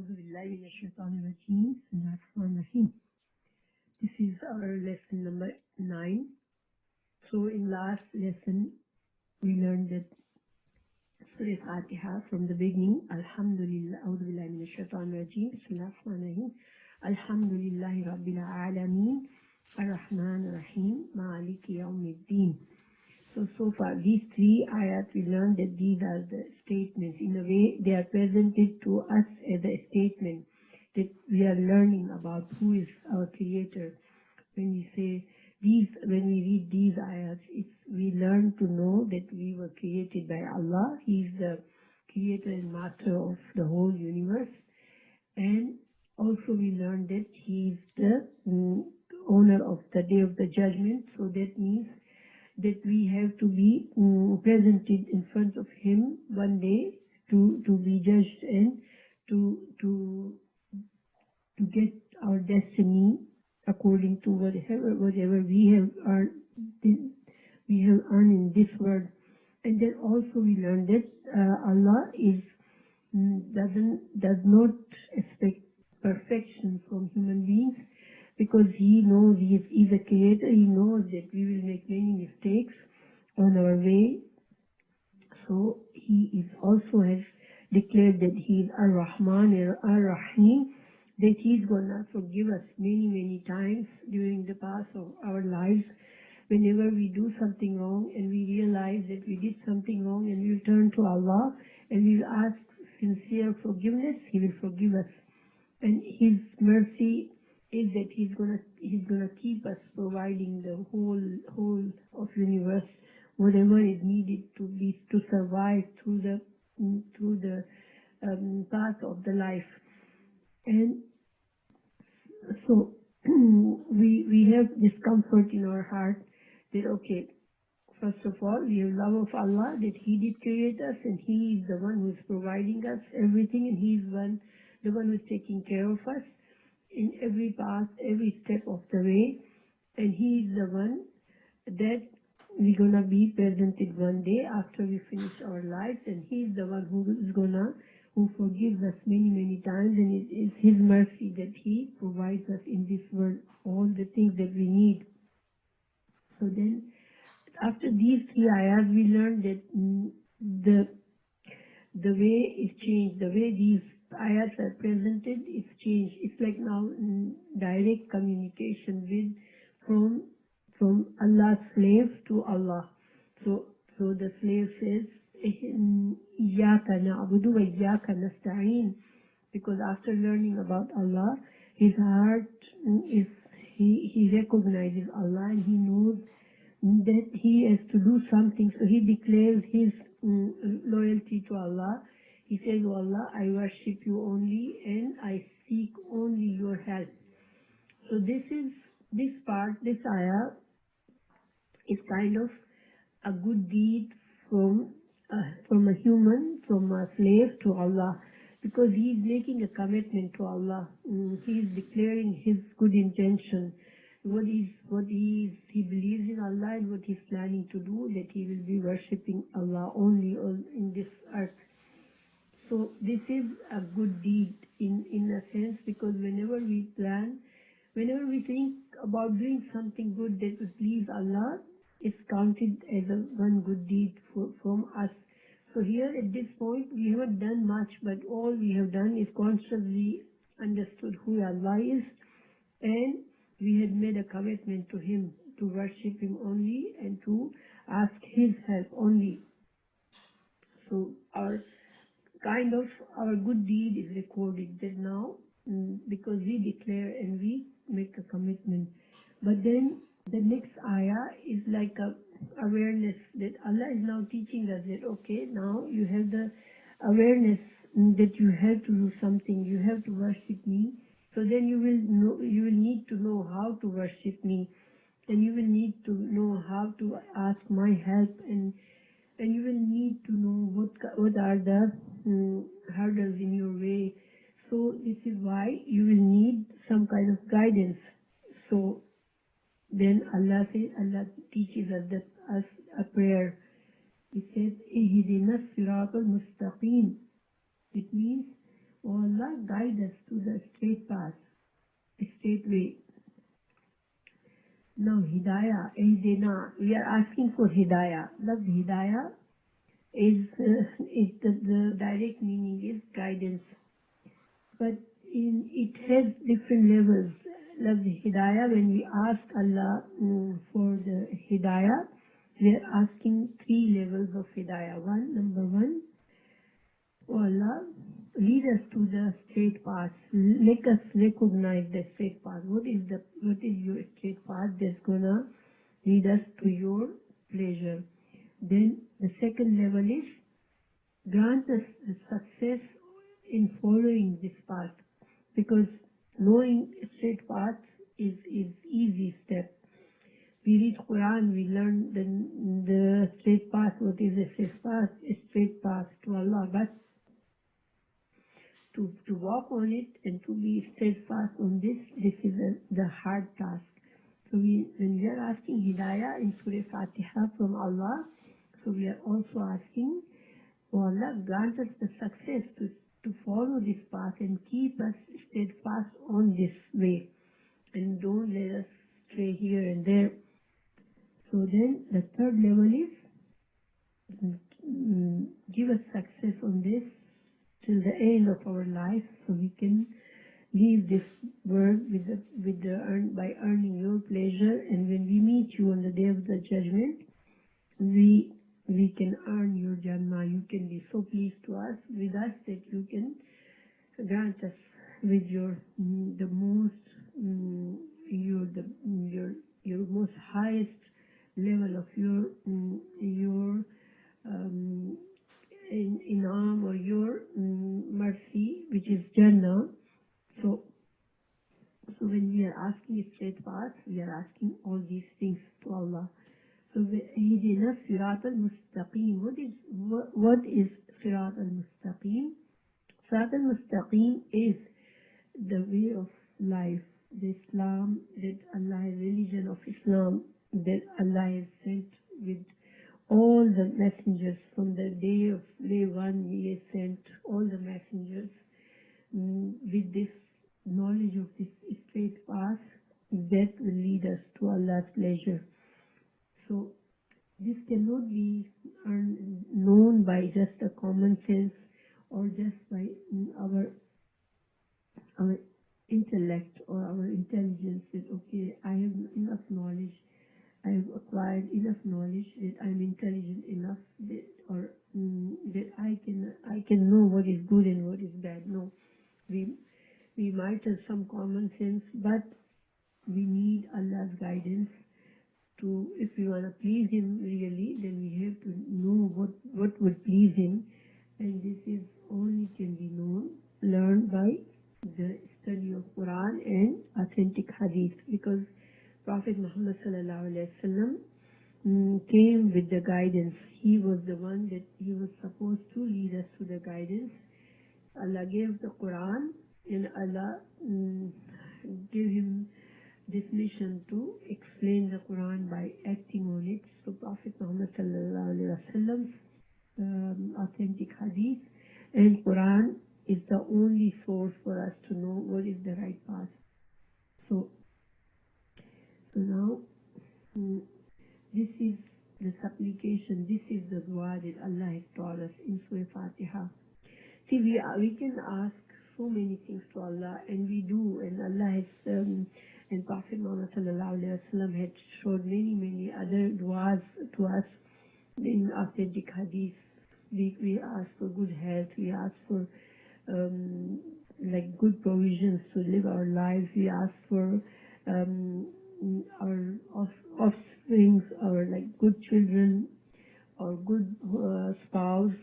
أعوذ بالله من الشيطان الرجيم. بسم الله الرحمن الرحيم. This is our lesson number 9. So in last lesson we learned that Surah Fatiha from the beginning. Alhamdulillah. أعوذ بالله من الشيطان الرجيم. بسم الله الرحمن الرحيم. Alhamdulillahi Rabbil Alameen. Ar-Rahman Ar-Rahim. Maliki Yawmiddin. So far, these three ayat, we learned that these are the statements. In a way, they are presented to us as a statement that we are learning about who is our Creator. When we say these, when we read these ayats, we learn to know that we were created by Allah. He is the Creator and Master of the whole universe. And also we learn that He is the owner of the Day of the Judgment. So that means that we have to be presented in front of Him one day to be judged and to get our destiny according to whatever we have earned in this world. And then also we learn that Allah does not expect perfection from human beings, because He knows He is a Creator. He knows that we will make many mistakes on our way. So He also has declared that He is Ar-Rahman Ar-Rahim, that He is going to forgive us many times during the path of our lives. Whenever we do something wrong and we realize that we did something wrong, and we will turn to Allah and we will ask sincere forgiveness, He will forgive us. And His mercy is that He's gonna keep us providing the whole of universe, whatever is needed to survive through the path of the life. And so we have this comfort in our heart that, okay, first of all, we have love of Allah, that He did create us, and He is the one who is providing us everything, and He is the one who is taking care of us in every path, every step of the way. And He is the one that we're gonna be presented one day after we finish our lives, and He is the one who forgives us many times, and it is His mercy that He provides us in this world all the things that we need. So then, after these three ayahs, we learned that the way is changed, the way these ayats are presented is changed. It's like now direct communication from Allah's slave to Allah. So the slave says, Iyyaka na'budu wa iyyaka nasta'in, because after learning about Allah, his heart he recognizes Allah, and he knows that he has to do something. So he declares his loyalty to Allah. He says, "Oh Allah, I worship you only, and I seek only your help." So this ayah is kind of a good deed from a human, from a slave to Allah, because he is making a commitment to Allah. He is declaring his good intention, he believes in Allah, and what he's planning to do, that he will be worshipping Allah only in this earth. So this is a good deed in a sense, because whenever we think about doing something good that would please Allah, it's counted as one good deed from us. So here at this point, we haven't done much, but all we have done is consciously understood who Allah is, and we had made a commitment to Him, to worship Him only and to ask His help only. So our good deed is recorded that now, because we declare and we make a commitment. But then the next ayah is like a awareness that Allah is now teaching us that, okay, now you have the awareness that you have to do something, you have to worship me. So then you will need to know how to worship me, and you will need to know how to ask my help, and you will need to know what are the hurdles in your way. So this is why you will need some kind of guidance. So then Allah teaches us a prayer. He says, Ihdinas siratal mustaqim. It means, O Allah, guide us to the straight path, straight way. Now, Hidayah, Ihdina, we are asking for Hidayah. Love Hidayah is the direct meaning is guidance. But it has different levels. Love Hidayah, when we ask Allah for the Hidayah, we are asking 3 levels of Hidayah. Number one, O Allah, lead us to the straight path. Make us recognize the straight path. What is your straight path that's gonna lead us to your pleasure? Then the second level is grant us the success in following this path, because knowing straight path is easy step. We read Quran, we learn the straight path. What is a straight path? A straight path to Allah, but to walk on it and to be steadfast on this is the hard task. So when we are asking Hidayah in Surah Fatiha from Allah, so we are also asking, oh Allah, grant us the success to follow this path and keep us steadfast on this way, and don't let us stray here and there. So then the third level is give us success on this till the end of our life, so we can leave this world by earning your pleasure, and when we meet you on the day of the judgment, we can earn your Jannah. You can be so pleased with us that you can grant us with your most highest level of your in'am or your mercy, which is Jannah. So when we are asking a straight path, we are asking all these things to Allah. So Ihdina Sirat al-Mustaqim. What is Sirat al-Mustaqim? Sirat al-Mustaqim is the way of life, the Islam, that Allah, religion of Islam, that Allah has sent with all the messengers from the day one. He has sent all the messengers with this knowledge of this straight path that will lead us to Allah's pleasure. So this cannot be known by just a common sense or just by our intellect or our intelligence, that okay, I have enough knowledge, I have acquired enough knowledge that I'm intelligent enough that I can know what is good and what is bad. No, we might have some common sense, but we need Allah's guidance. If we want to please Him really, then we have to know what would please Him, and this is only can be learned by the study of Quran and authentic Hadith, because Prophet Muhammad sallallahu alaihi wasallam came with the guidance. He was the one that he was supposed to lead us to the guidance. Allah gave the Quran, and Allah gave him this mission to explain the Quran by acting on it. So Prophet Muhammad sallallahu alaihi wasallam's authentic Hadith and Quran is the only source for us to know what is the right path. So now this is the supplication, this is the dua that Allah has taught us in Surah Fatiha. See, we can ask so many things to Allah, and we do, and Allah has and Prophet Muhammad sallallahu alaihi wasallam had showed many other duas to us in authentic Hadith. We ask for good health, we ask for like good provisions to live our lives, we ask for our offsprings, or like good children, or good spouse,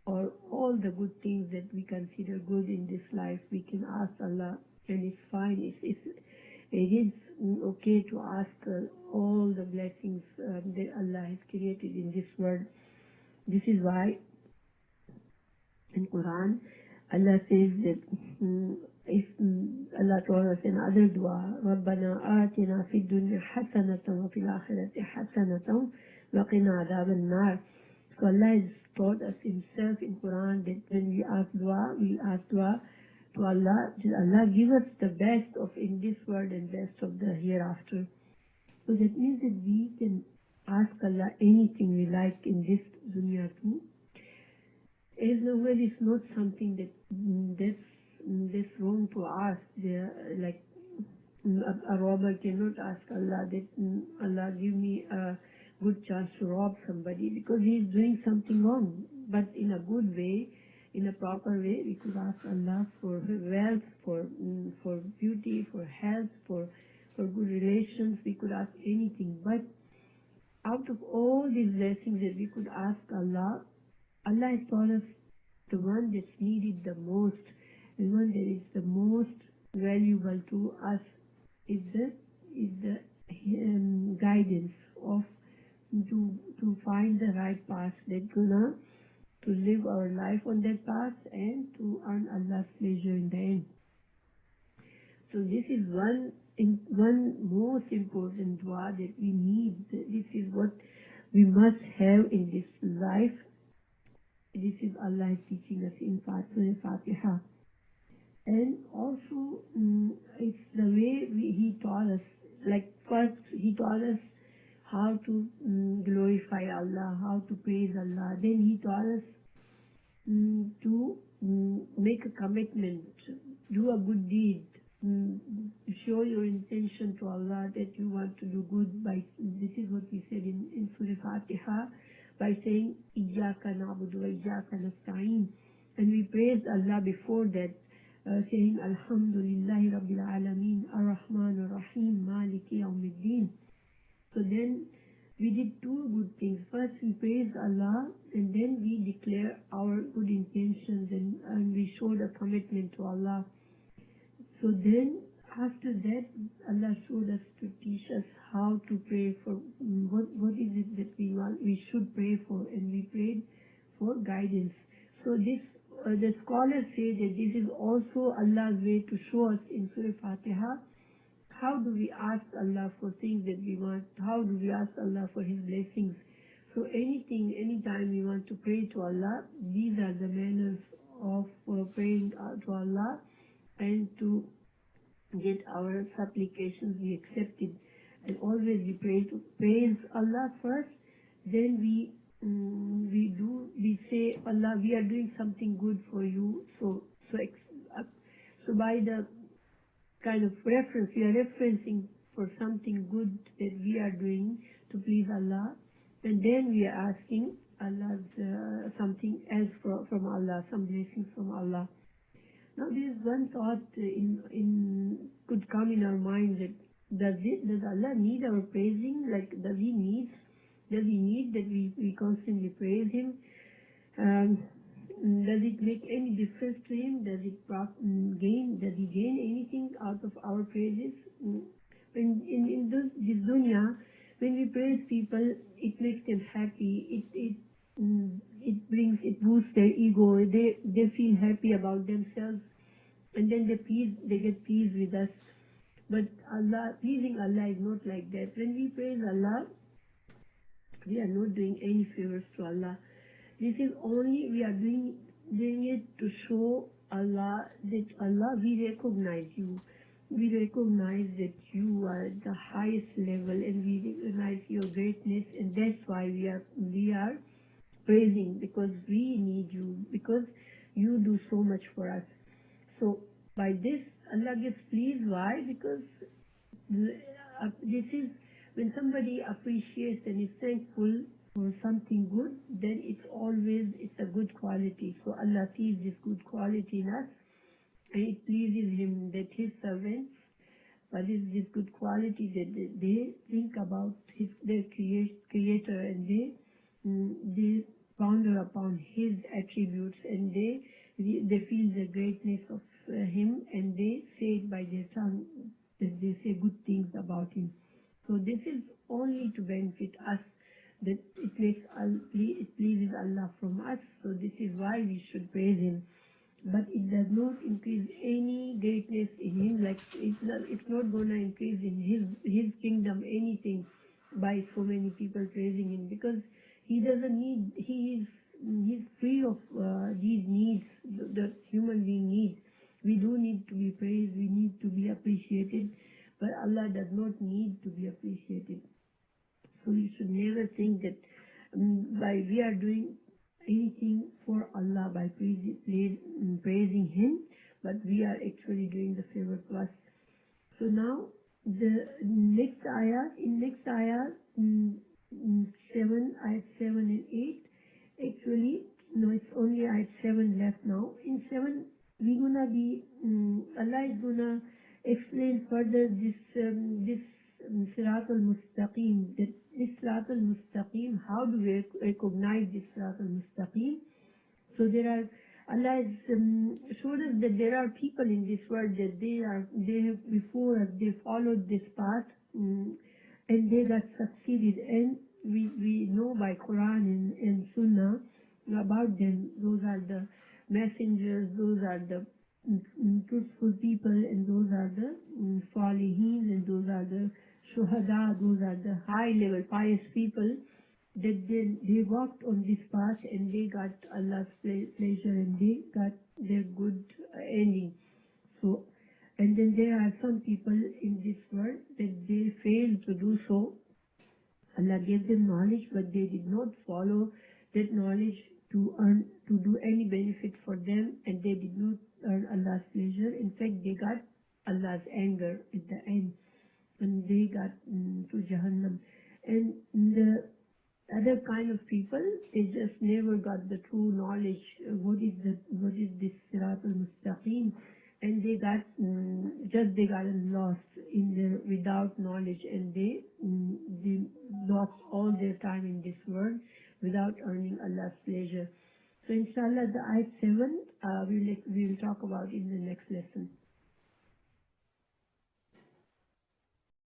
or all the good things that we consider good in this life. We can ask Allah, and it's fine. It is okay to ask all the blessings that Allah has created in this world. This is why in Quran Allah says that if Allah told us in other dua, رَبَّنَا آتِنَا فِي الدُّنْيَا حَسَنَةً وَفِي الْآخِرَةِ حَسَنَةً وَقِنَا عَذَابَ النَّارِ. So Allah is taught us himself in Quran that when we ask dua to Allah, Allah give us the best of in this world and best of the hereafter. So that means that we can ask Allah anything we like in this dunya too. As long as it's not something that's wrong to ask. Like a robber cannot ask Allah that Allah give me a good chance to rob somebody because he is doing something wrong. But in a good way, in a proper way, we could ask Allah for wealth, for beauty, for health, for good relations. We could ask anything. But out of all these blessings that we could ask Allah, Allah has taught us the one that's needed the most, the one that is the most valuable to us is the guidance of to find the right path that's gonna to live our life on that path and to earn Allah's pleasure in the end. So this is one most important dua that we need. This is what we must have in this life. This is Allah teaching us in Fatiha. And also, it's the way He taught us. Like first, He taught us how to glorify Allah, how to praise Allah. Then He taught us to make a commitment, do a good deed, show your intention to Allah that you want to do good. By this is what we said in Surah Fatiha by saying Iyyaka na'budu wa iyyaka nasta'in, and we praised Allah before that. Saying Alhamdulillahi Rabbil Alameen Ar-Rahman Ar-Rahim Maliki Yawmiddin. So then we did two good things. First we praised Allah and then we declare our good intentions and we showed a commitment to Allah. So then after that Allah showed us to teach us how to pray for what is it that we should pray for, and we prayed for guidance. So this the scholars say that this is also Allah's way to show us in Surah Fatiha how do we ask Allah for things that we want, how do we ask Allah for His blessings. So anytime we want to pray to Allah, these are the manners of praying to Allah and to get our supplications be accepted. And always we praise Allah first, then we say, Allah, we are doing something good for you. So by the kind of reference, we are referencing for something good that we are doing to please Allah, and then we are asking Allah's something else from Allah, some blessings from Allah. Now there is one thought could come in our mind that does Allah need our praising? Like does He need that we constantly praise Him? Does it make any difference to Him? Does He gain anything out of our praises? In this dunya, when we praise people, it makes them happy. It boosts their ego. They feel happy about themselves, and then they get pleased with us. But pleasing Allah is not like that. When we praise Allah, we are not doing any favors to Allah. This is only we are doing it to show Allah that Allah, we recognize you. We recognize that you are at the highest level, and we recognize your greatness, and that's why we are praising, because we need you, because you do so much for us. So by this, Allah gets pleased. Why? Because this is when somebody appreciates and is thankful for something good, then it's a good quality. So Allah sees this good quality in us, and it pleases Him that His servants, but it's this good quality that they think about their Creator, and they ponder upon His attributes, and they feel the greatness of Him, and they say it by their tongue, that they say good things about Him. So this is only to benefit us, that it pleases Allah from us. So this is why we should praise Him. But it does not increase any greatness in Him. Like it's not going to increase in His kingdom anything by so many people praising Him, because He doesn't need. He is he's free of these needs, the human being needs. We do need to be praised, we need to be appreciated, but Allah does not need to be appreciated. So we should never think that by we are doing anything for Allah by praising Him, but we are actually doing the favor to us. So now the next ayah, in next ayah 7, ayat 7 and 8, actually, no, it's only ayat 7 left now. In 7, we're gonna be, Allah is gonna explain further this Sirat al-Mustaqim, that this Sirat al-Mustaqim, how do we recognize this Sirat al-Mustaqim? So Allah has showed us that there are people in this world that they have before us, they followed this path, and they got succeeded, and we know by Quran and Sunnah about them. Those are the messengers, those are the truthful people, and those are the Salihin, and those are the Shuhada, those are the high level pious people that they walked on this path and they got Allah's pleasure and they got their good ending. So, and then there are some people in this world that they failed to do so. Allah gave them knowledge, but they did not follow that knowledge to do any benefit for them, and they did not earn Allah's pleasure. In fact, they got Allah's anger at the end, and they got to Jahannam. And the other kind of people, they just never got the true knowledge. What is this Sirat al-Mustaqim? And they got lost in their without knowledge, and they lost all their time in this world without earning Allah's pleasure. So inshallah, the ayat 7 we will talk about in the next lesson.